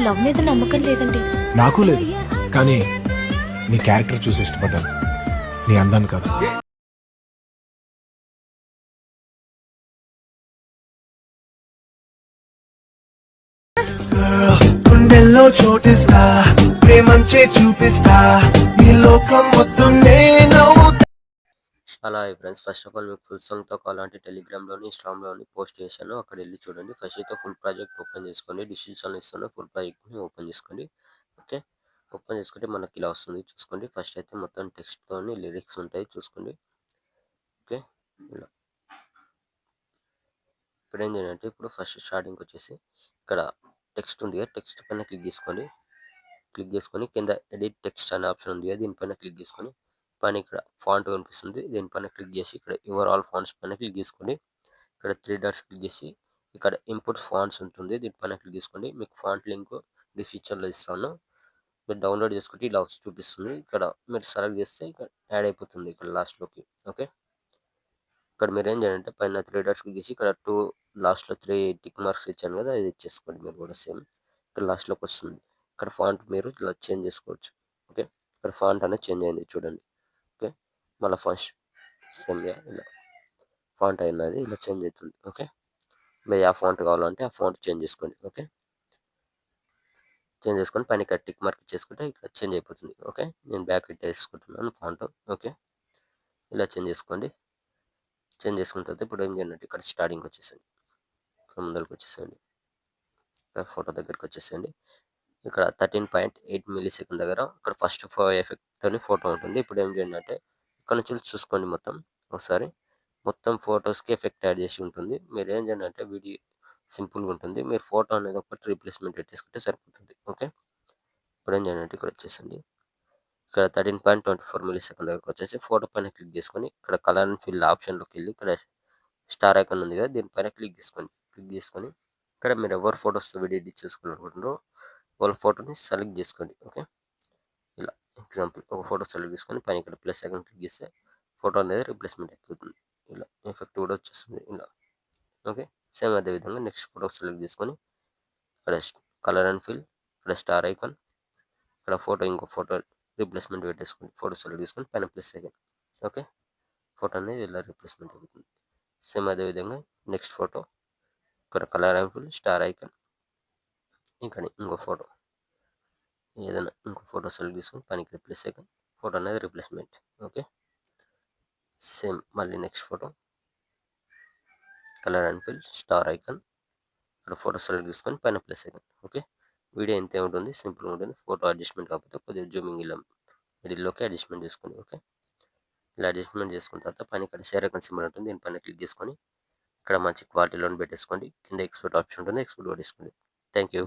Love మీద నమ్మకం లేదండి. నాకు లేదు, కానీ నీ క్యారెక్టర్ చూసి ఇష్టపడ్డాను, నీ అందాన్ని కాదు. గుండెల్లో చోటిస్తా, ప్రేమంచే చూపిస్తా, నీ లోకం మొత్తం నేను. అలా ఫ్రెండ్స్, ఫస్ట్ ఆఫ్ ఆల్ మీకు ఫుల్ సాంగ్తో కావాలంటే టెలిగ్రామ్లోని ఇన్స్టాగ్రామ్లోని పోస్ట్ చేశాను, అక్కడ వెళ్ళి చూడండి. ఫస్ట్ అయితే ఫుల్ ప్రాజెక్ట్ ఓపెన్ చేసుకోండి, డిస్క్రిప్షన్లో ఇస్తాను, ఫుల్ ప్రాజెక్ట్ని ఓపెన్ చేసుకోండి. ఓకే, ఓపెన్ చేసుకుంటే మనకి ఇలా వస్తుంది చూసుకోండి. ఫస్ట్ అయితే మొత్తం టెక్స్ట్తోని లిరిక్స్ ఉంటాయి చూసుకోండి. ఓకే, ఇలా ఇప్పుడు ఏం చేయాలంటే, ఇప్పుడు ఫస్ట్ స్టార్టింగ్ వచ్చేసి ఇక్కడ టెక్స్ట్ ఉంది కదా, టెక్స్ట్ పైన క్లిక్ చేసుకొని కింద ఎడిట్ టెక్స్ట్ అనే ఆప్షన్ ఉంది కదా, దీనిపైన క్లిక్ చేసుకొని పైన ఇక్కడ ఫాంట్ కనిపిస్తుంది, దీనిపైన క్లిక్ చేసి ఇక్కడ యువర్ ఆల్ ఫాంట్స్ పైన క్లిక్ చేసుకోండి. ఇక్కడ 3 డాట్స్ క్లిక్ చేసి ఇక్కడ ఇంపోర్ట్ ఫాంట్స్ ఉంటుంది, దీనిపైన క్లిక్ చేసుకోండి. మీకు ఫాంట్ లింక్ డిస్క్రిప్షన్లో ఇస్తాను, మీరు డౌన్లోడ్ చేసుకుంటే ఇలా చూపిస్తుంది. ఇక్కడ మీరు సెలెక్ట్ చేస్తే ఇక్కడ యాడ్ అయిపోతుంది ఇక్కడ లాస్ట్లోకి. ఓకే, ఇక్కడ మీరు ఏం చేయాలంటే పైన 3 డాట్స్ క్లిక్ చేసి ఇక్కడ లాస్ట్లో 3 టిక్ మార్క్స్ ఇచ్చాను కదా, ఇది ఇచ్చేసుకోండి మీరు కూడా సేమ్. ఇక్కడ లాస్ట్లోకి వస్తుంది, ఇక్కడ ఫాంట్ మీరు ఇలా చేంజ్ చేసుకోవచ్చు. ఓకే, ఇక్కడ ఫాంట్ అనేది చేంజ్ అయింది చూడండి. ఓకే, మళ్ళీ ఫస్ట్ సేమ్గా ఇలా ఫాంట్ అయినది ఇలా చేంజ్ అవుతుంది. ఓకే, మీరు ఆ ఫాంట్ కావాలంటే ఆ ఫాంట్ చేంజ్ చేసుకోండి. ఓకే, చేంజ్ చేసుకొని పైన ఇక్కడ టిక్ మార్క్ చేసుకుంటే ఇక్కడ చేంజ్ అయిపోతుంది. ఓకే, నేను బ్యాక్ వేసుకుంటున్నాను ఫాంట్. ఓకే, ఇలా చేంజ్ చేసుకోండి. చేంజ్ చేసుకున్న తర్వాత ఇప్పుడు ఏం చేయాలంటే ఇక్కడ స్టార్టింగ్ వచ్చేసండి, ఇక్కడ ముందరికి వచ్చేసేయండి, ఇక్కడ ఫోటో దగ్గరికి వచ్చేసేయండి. ఇక్కడ 13.8 మిల్లీ సెకండ్ దగ్గర ఇక్కడ ఫస్ట్ ఎఫెక్ట్తోని ఫోటో ఉంటుంది. ఇప్పుడు ఏం చేయండి అంటే ఇక్కడ నుంచి చూసుకోండి, మొత్తం ఒకసారి మొత్తం ఫొటోస్కి ఎఫెక్ట్ యాడ్ చేసి ఉంటుంది. మీరు ఏం చేయండి అంటే వీడియో సింపుల్గా ఉంటుంది, మీరు ఫోటో అనేది ఒకటి రీప్లేస్మెంట్ పెట్టేసుకుంటే సరిపోతుంది. ఓకే, ఇప్పుడు ఏం చేయండి అంటే ఇక్కడ వచ్చేసండి, ఇక్కడ 13.24 మిల్లీ సెకండ్ దగ్గరకు వచ్చేసి ఫోటో పైన క్లిక్ చేసుకొని ఇక్కడ కలర్ అండ్ ఫిల్ ఆప్షన్లోకి వెళ్ళి ఇక్కడ స్టార్ ఐకాన్ ఉంది కదా, దీనిపైన క్లిక్ చేసుకొని ఇక్కడ మీరు ఎవరు ఫొటోస్ వీడియో ఎడిట్ చేసుకోవాలనుకుంటున్నారో వాళ్ళ ఫోటోని సెలెక్ట్ చేసుకోండి. ఓకే, ఇలా ఎగ్జాంపుల్ ఒక ఫోటో సెలెక్ట్ చేసుకొని పైన ఇక్కడ ప్లస్ ఐకాన్ క్లిక్ చేస్తే ఫోటో అనేది రీప్లేస్మెంట్ అయిపోతుంది. ఇలా ఎఫెక్ట్ కూడా వచ్చేస్తుంది ఇలా. ఓకే, సేమ్ అదేవిధంగా నెక్స్ట్ ఫోటో సెలెక్ట్ చేసుకొని ఇక్కడ కలర్ అండ్ ఫిల్, ఇక్కడ స్టార్ ఐకాన్, ఇక్కడ ఫోటో ఇంకో ఫోటో రీప్లేస్మెంట్ పెట్టేసుకొని ఫోటో సెలెక్ట్ చేసుకొని పైన ప్లస్ ఐకాన్. ఓకే, ఫోటో అనేది ఇలా రీప్లేస్మెంట్ అవుతుంది. సేమ్ అదేవిధంగా నెక్స్ట్ ఫోటో ఇక్కడ colour and fill, star icon, ఇంకా ఇంకో ఫోటో ఏదైనా ఇంకో ఫోటో సెలెక్ట్ చేసుకొని పైన ఇక్కడ ప్లస్ ఐకాన్, ఫోటో అనేది రీప్లేస్మెంట్. ఓకే, సేమ్ మళ్ళీ next photo colour and fill, star icon, ఇక్కడ ఫోటో సెలెక్ట్ చేసుకొని పైన ప్లస్ ఐకాన్. ఓకే, వీడియో ఇంతే ఉంటుంది, సింపుల్గా ఉంటుంది. ఫోటో అడ్జస్ట్మెంట్ కాకపోతే కొద్దిగా జూమింగ్ ఇలా మిడిల్లోకి అడ్జస్ట్మెంట్ చేసుకోండి. ఓకే, ఇలా అడ్జస్ట్మెంట్ చేసుకున్న తర్వాత పైన ఇక్కడ షేర్ ఐకాన్ సింబల్ ఉంటుంది, దీనిపైన క్లిక్ చేసుకొని ఇక్కడ మంచి క్వాలిటీలో పెట్టేసుకోండి. కింద ఎక్స్పోర్ట్ ఆప్షన్ ఉంటుంది, ఎక్స్పోర్ట్ కొట్టేసుకోండి. Thank you.